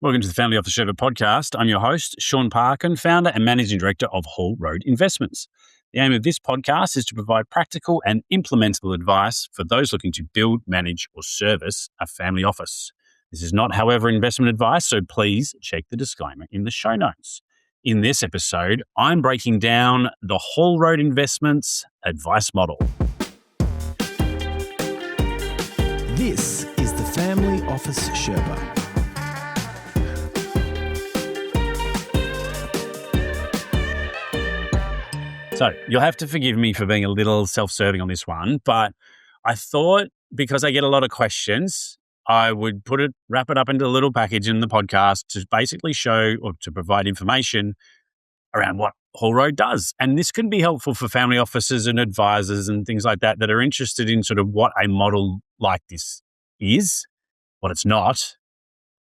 Welcome to the Family Office Sherpa podcast. I'm your host, Shaun Parkin, founder and managing director of Whole Road Investments. The aim of this podcast is to provide practical and implementable advice for those looking to build, manage, or service a family office. This is not, however, investment advice, so please check the disclaimer in the show notes. In this episode, I'm breaking down the Whole Road Investments advice model. This is the Family Office Sherpa. So you'll have to forgive me for being a little self-serving on this one, but I thought because I get a lot of questions, I would wrap it up into a little package in the podcast to basically show or to provide information around what Whole Road does. And this can be helpful for family offices and advisors and things like that are interested in sort of what a model like this is, what it's not,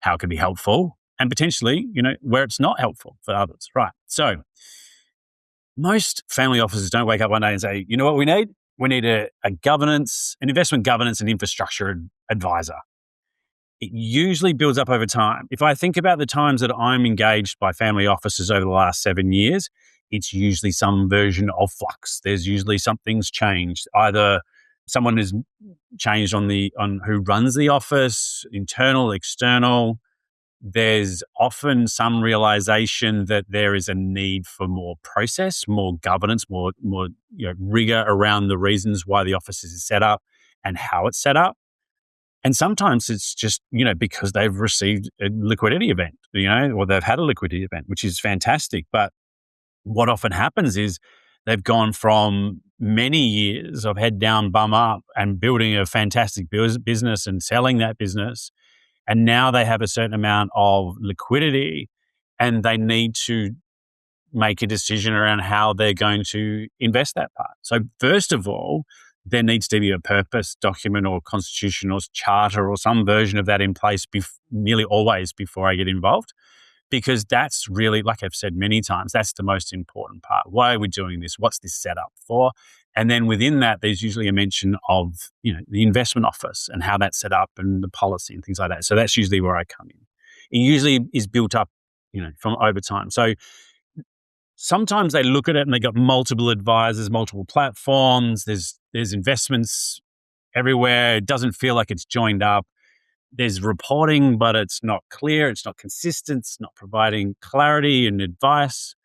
how it can be helpful, and potentially, where it's not helpful for others. Right. So most family offices don't wake up one day and say, you know what we need? We need an investment governance and infrastructure advisor. It usually builds up over time. If I think about the times that I'm engaged by family offices over the last 7 years, it's usually some version of flux. There's usually something's changed. Either someone has changed on who runs the office, internal, external. There's often some realization that there is a need for more process, more governance, more rigor around the reasons why the office is set up and how it's set up. And sometimes it's just, because they've received a liquidity event, or they've had a liquidity event, which is fantastic. But what often happens is they've gone from many years of head down, bum up and building a fantastic business and selling that business. And now they have a certain amount of liquidity and they need to make a decision around how they're going to invest that part. So first of all, there needs to be a purpose document or constitution or charter or some version of that in place nearly always before I get involved. Because that's really, like I've said many times, that's the most important part. Why are we doing this? What's this set up for? And then within that, there's usually a mention of, the investment office and how that's set up and the policy and things like that. So that's usually where I come in. It usually is built up, from over time. So sometimes they look at it and they got multiple advisors, multiple platforms. There's investments everywhere. It doesn't feel like it's joined up. There's reporting, but it's not clear. It's not consistent. It's not providing clarity and advice.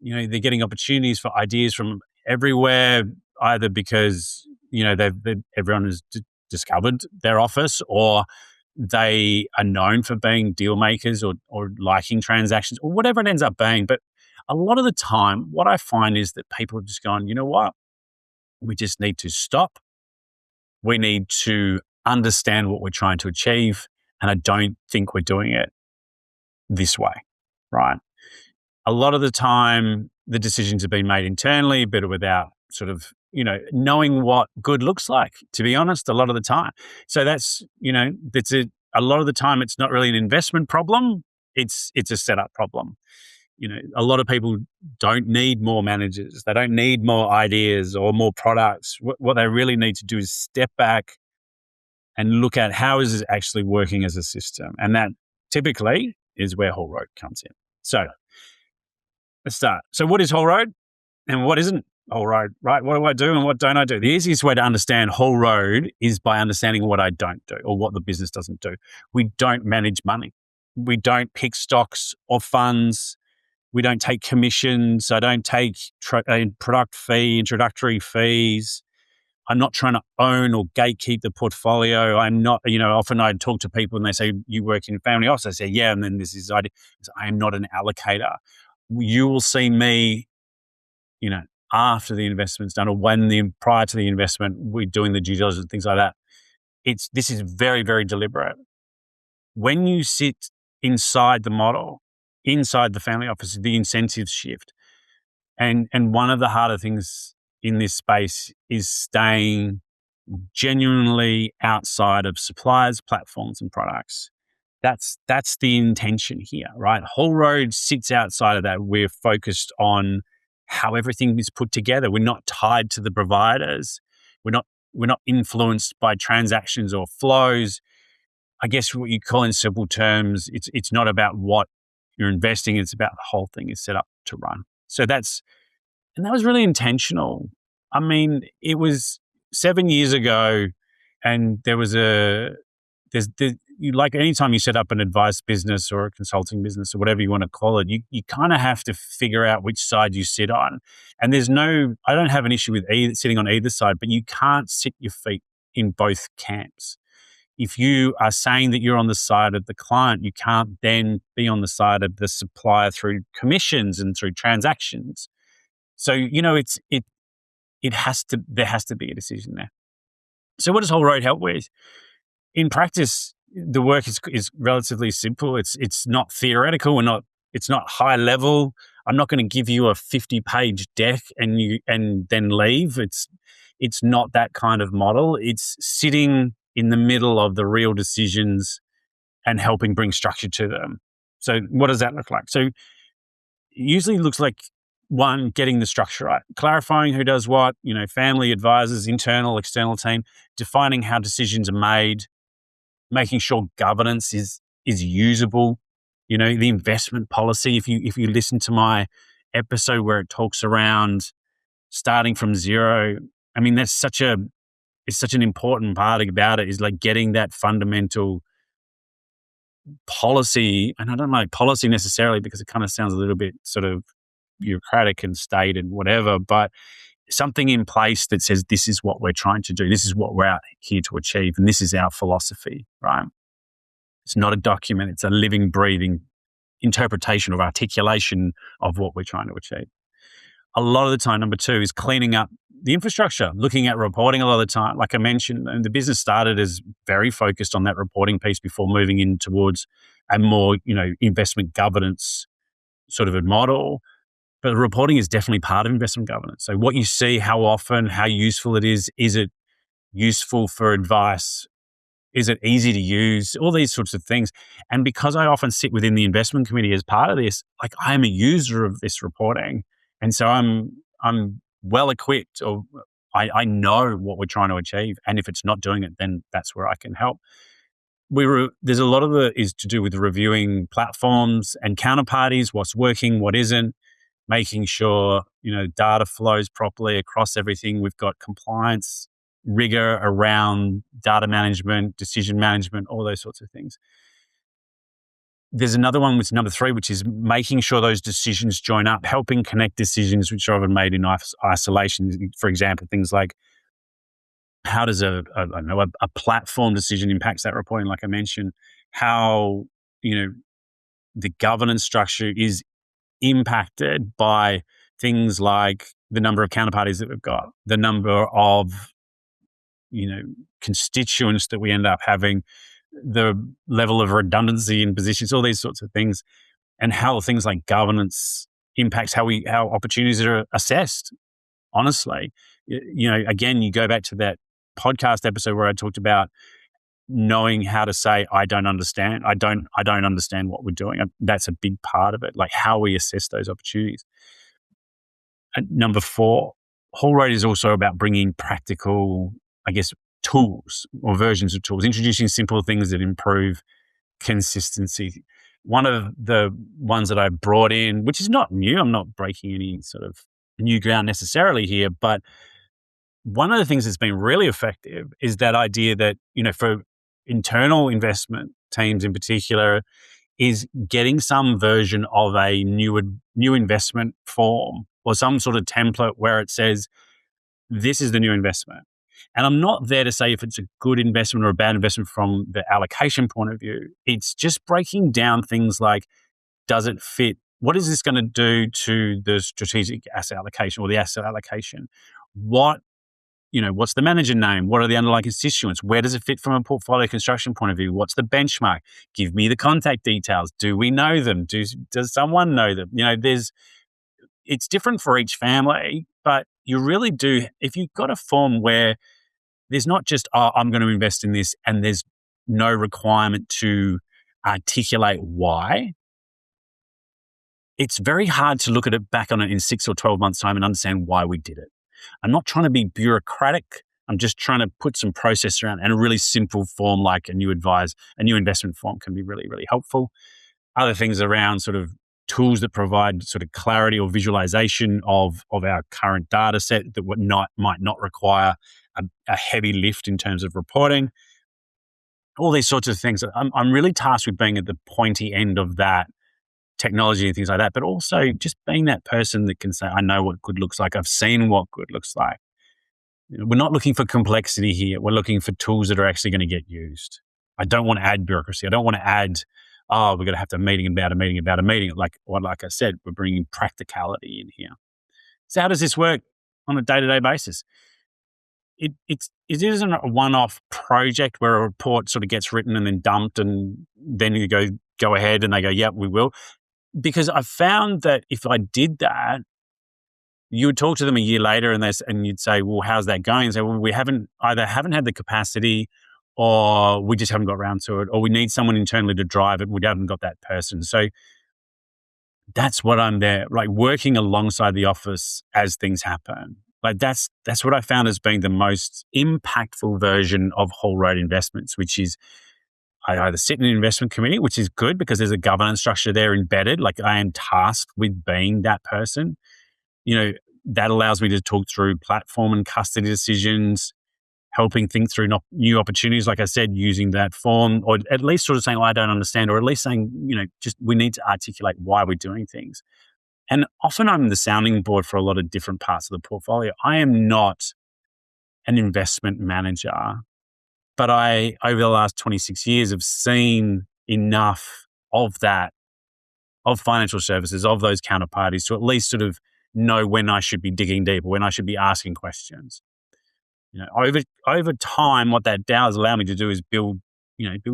They're getting opportunities for ideas from everywhere, either because, everyone has discovered their office or they are known for being deal makers or liking transactions or whatever it ends up being. But a lot of the time, what I find is that people have just gone, you know what? We just need to stop. We need to understand what we're trying to achieve. And I don't think we're doing it this way, right? A lot of the time, the decisions have been made internally, but without sort of, knowing what good looks like, to be honest, a lot of the time. So that's, a lot of the time, it's not really an investment problem. It's a setup problem. A lot of people don't need more managers. They don't need more ideas or more products. What they really need to do is step back and look at how is it actually working as a system. And that typically is where Whole Road comes in. So let's start. So what is Whole Road and what isn't Whole Road, right? What do I do and what don't I do? The easiest way to understand Whole Road is by understanding what I don't do or what the business doesn't do. We don't manage money. We don't pick stocks or funds. We don't take commissions. I don't take product fee, introductory fees. I'm not trying to own or gatekeep the portfolio. I'm not, often I talk to people and they say, you work in a family office. I say, yeah. And then there's this idea, I am not an allocator. You will see me, after the investment's done or prior to the investment, we're doing the due diligence, things like that. This is very, very deliberate. When you sit inside the model, inside the family office, the incentives shift. And one of the harder things in this space is staying genuinely outside of suppliers, platforms, and products. That's the intention here, right? Whole Road sits outside of that. We're focused on how everything is put together. We're not tied to the providers. We're not influenced by transactions or flows. I guess what you call in simple terms, it's not about what you're investing, it's about the whole thing is set up to run. So that was really intentional. I mean, it was 7 years ago, and like anytime you set up an advice business or a consulting business or whatever you want to call it, you kind of have to figure out which side you sit on. And I don't have an issue with sitting on either side, but you can't sit your feet in both camps. If you are saying that you're on the side of the client, you can't then be on the side of the supplier through commissions and through transactions. So, there has to be a decision there. So what does Whole Road help with? In practice, the work is relatively simple. It's not theoretical. It's not high level. I'm not going to give you a 50-page deck and then leave. It's not that kind of model. It's sitting in the middle of the real decisions and helping bring structure to them. So what does that look like? So it usually looks like, one, getting the structure right, clarifying who does what, family advisors, internal, external team, defining how decisions are made, making sure governance is usable, the investment policy. If you listen to my episode where it talks around starting from zero, I mean, it's such an important part about it, is like getting that fundamental policy. And I don't like policy necessarily because it kind of sounds a little bit sort of bureaucratic and state and whatever, but something in place that says this is what we're trying to do, this is what we're out here to achieve, and this is our philosophy, right? It's not a document, it's a living, breathing interpretation or articulation of what we're trying to achieve. A lot of the time, number two is cleaning up the infrastructure, looking at reporting a lot of the time. Like I mentioned, and the business started as very focused on that reporting piece before moving in towards a more, investment governance sort of a model. But the reporting is definitely part of investment governance. So what you see, how often, how useful it is it useful for advice? Is it easy to use? All these sorts of things. And because I often sit within the investment committee as part of this, like I am a user of this reporting. And so I'm well equipped, or I know what we're trying to achieve. And if it's not doing it, then that's where I can help. There's a lot of it is to do with reviewing platforms and counterparties, what's working, what isn't, making sure, data flows properly across everything. We've got compliance rigor around data management, decision management, all those sorts of things. There's another one, which is number 3, which is making sure those decisions join up, helping connect decisions which are often made in isolation. For example, things like how does a platform decision impacts that reporting, like I mentioned, how, the governance structure is impacted by things like the number of counterparties that we've got, the number of, constituents that we end up having, the level of redundancy in positions, all these sorts of things, and how things like governance impacts how opportunities are assessed. Honestly, again, you go back to that podcast episode where I talked about knowing how to say, I don't understand. I don't understand what we're doing. That's a big part of it, like how we assess those opportunities. And number 4, Whole Road is also about bringing practical, tools or versions of tools, introducing simple things that improve consistency. One of the ones that I brought in, which is not new, I'm not breaking any sort of new ground necessarily here, but one of the things that's been really effective is that idea that, for internal investment teams in particular, is getting some version of a new investment form or some sort of template where it says, this is the new investment. And I'm not there to say if it's a good investment or a bad investment from the allocation point of view. It's just breaking down things like, does it fit? What is this going to do to the strategic asset allocation or the asset allocation? What's the manager name? What are the underlying constituents? Where does it fit from a portfolio construction point of view? What's the benchmark? Give me the contact details. Do we know them? Does someone know them? It's different for each family, but you really do. If you've got a form where there's not just, I'm going to invest in this, and there's no requirement to articulate why, it's very hard to look at it back on it in 6 or 12 months' time and understand why we did it. I'm not trying to be bureaucratic I'm just trying to put some process around, and a really simple form like a new investment form can be really, really helpful. Other things around sort of tools that provide sort of clarity or visualization of our current data set that might not require a heavy lift in terms of reporting. All these sorts of things. I'm really tasked with being at the pointy end of that technology and things like that, but also just being that person that can say, I know what good looks like. I've seen what good looks like. We're not looking for complexity here. We're looking for tools that are actually going to get used. I don't want to add bureaucracy. I don't want to add, we're going to have to meeting about a meeting about a meeting. Like I said, we're bringing practicality in here. So how does this work on a day-to-day basis? It isn't a one-off project where a report sort of gets written and then dumped, and then you go ahead and they go, yep, we will. Because I found that if I did that, you would talk to them a year later and you'd say, well, how's that going? And say, well, we haven't had the capacity, or we just haven't got around to it, or we need someone internally to drive it. We haven't got that person. So that's what I'm there, like working alongside the office as things happen. Like that's what I found as being the most impactful version of whole road investments, which is I either sit in an investment committee, which is good because there's a governance structure there embedded. Like I am tasked with being that person. That allows me to talk through platform and custody decisions, helping think through new opportunities, like I said, using that form, or at least sort of saying, I don't understand, or at least saying, just we need to articulate why we're doing things. And often I'm the sounding board for a lot of different parts of the portfolio. I am not an investment manager, but I, over the last 26 years, have seen enough of that, of financial services, of those counterparties to at least sort of know when I should be digging deep or when I should be asking questions. Over time, what that does allow me to do is build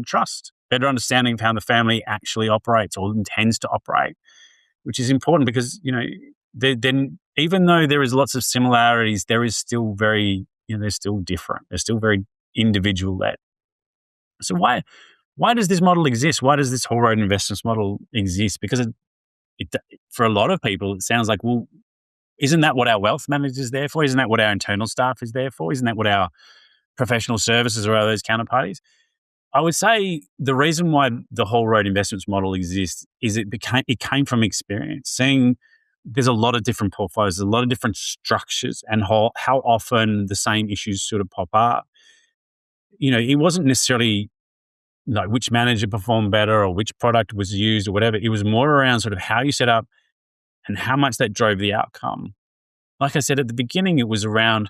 trust, better understanding of how the family actually operates or intends to operate, which is important because, then even though there is lots of similarities, there is still they're still different. They're still very individual led. So why does this model exist? Why does this whole road investments model exist? Because it for a lot of people, it sounds like, well, isn't that what our wealth manager is there for? Isn't that what our internal staff is there for? Isn't that what our professional services or those counterparties? I would say the reason why the whole road investments model exists is it came from experience, seeing there's a lot of different portfolios, a lot of different structures, and how often the same issues sort of pop up. It wasn't necessarily like which manager performed better or which product was used or whatever. It was more around sort of how you set up and how much that drove the outcome. Like I said at the beginning, it was around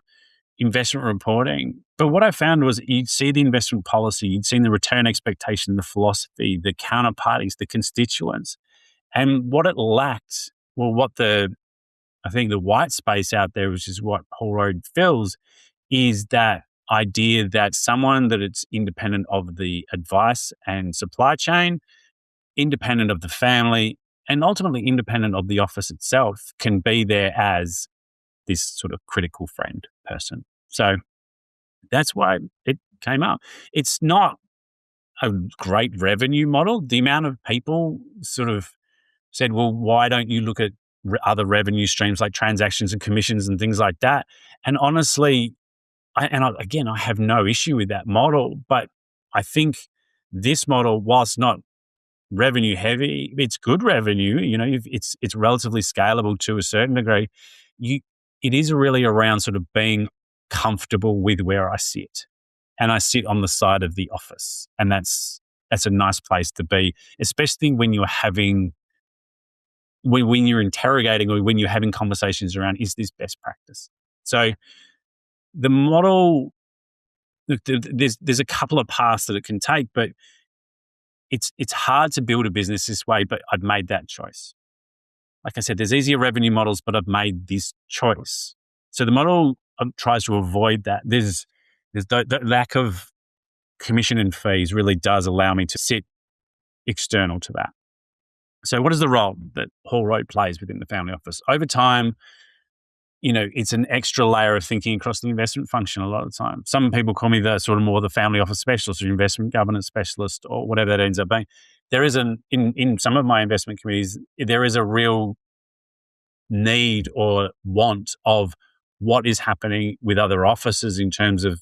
investment reporting. But what I found was you'd see the investment policy, you'd see the return expectation, the philosophy, the counterparties, the constituents. And what it lacked, well, I think the white space out there, which is what Whole Road fills, is that idea that someone that it's independent of the advice and supply chain, independent of the family, and ultimately independent of the office itself, can be there as this sort of critical friend person. So that's why it came up. It's not a great revenue model. The amount of people sort of said, well, why don't you look at other revenue streams like transactions and commissions and things like that? And honestly, I have no issue with that model, but I think this model, whilst not revenue heavy, it's good revenue. It's relatively scalable to a certain degree. It is really around sort of being comfortable with where I sit, and I sit on the side of the office, and that's a nice place to be, especially when you're when you're interrogating or when you're having conversations around, is this best practice? So the model, there's a couple of paths that it can take, but it's hard to build a business this way, but I've made that choice. Like I said, there's easier revenue models, but I've made this choice. So the model tries to avoid that. There's the lack of commission and fees really does allow me to sit external to that. So what is the role that Whole Road plays within the family office? Over time, it's an extra layer of thinking across the investment function a lot of the time. Some people call me the sort of more the family office specialist or investment governance specialist or whatever that ends up being. There is in some of my investment committees, there is a real need or want of what is happening with other offices in terms of,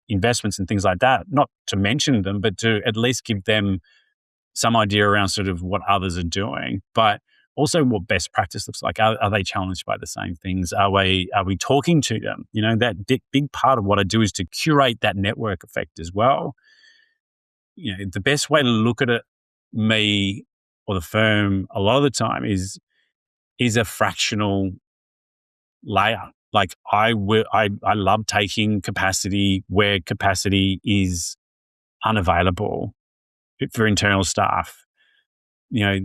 investments and things like that, not to mention them, but to at least give them some idea around sort of what others are doing, but also what best practice looks like. Are they challenged by the same things? Are we talking to them? That big part of what I do is to curate that network effect as well. The best way to look at it, me or the firm, a lot of the time is a fractional layer. Like I love taking capacity where capacity is unavailable for internal staff. A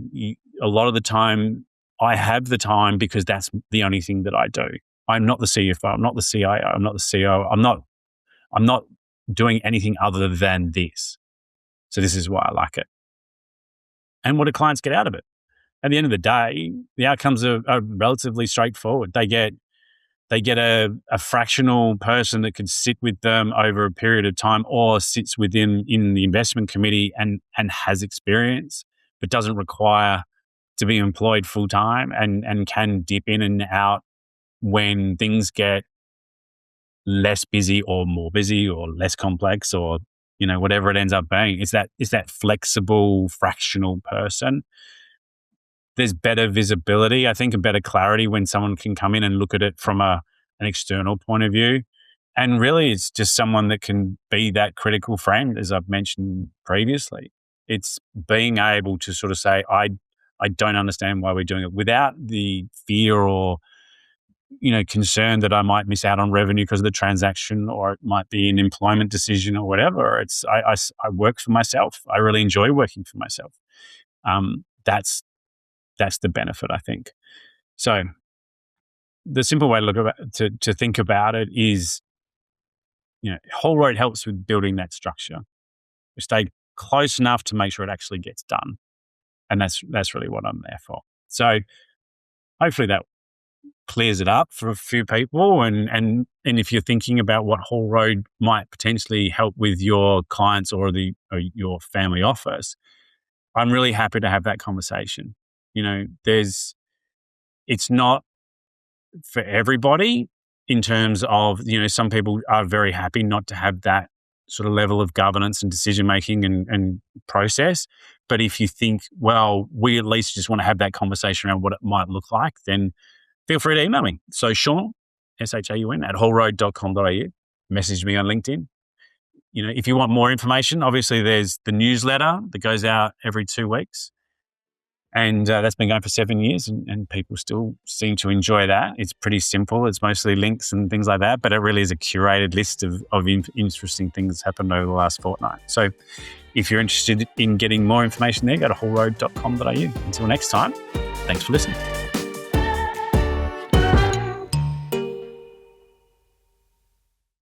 lot of the time I have the time because that's the only thing that I do. I'm not the CFO. I'm not the CIO. I'm not the CEO. I'm not doing anything other than this. So this is why I like it. And what do clients get out of it? At the end of the day, the outcomes are relatively straightforward. They get a fractional person that could sit with them over a period of time, or sits within in the investment committee and has experience, but doesn't require to be employed full time and can dip in and out when things get less busy or more busy or less complex, or whatever it ends up being. Is that flexible fractional person. There's better visibility, I think, and better clarity when someone can come in and look at it from an external point of view. And really, it's just someone that can be that critical friend, as I've mentioned previously. It's being able to sort of say, I don't understand why we're doing it, without the fear or concern that I might miss out on revenue because of the transaction, or it might be an employment decision or whatever. It's I work for myself. I really enjoy working for myself. That's the benefit, I think. So the simple way to look at to think about it is, Whole Road helps with building that structure. We stay close enough to make sure it actually gets done, and that's really what I'm there for. So hopefully that clears it up for a few people, and if you're thinking about what Whole Road might potentially help with your clients or your family office, I'm really happy to have that conversation. It's not for everybody in terms of, some people are very happy not to have that sort of level of governance and decision-making and process. But if you think, well, we at least just want to have that conversation around what it might look like, then feel free to email me. So Shaun, SHAUN, @wholroad.com.au. Message me on LinkedIn. If you want more information, obviously there's the newsletter that goes out every 2 weeks. And that's been going for 7 years, and people still seem to enjoy that. It's pretty simple. It's mostly links and things like that, but it really is a curated list of interesting things that's happened over the last fortnight. So if you're interested in getting more information there, go to wholroad.com.au. Until next time, thanks for listening.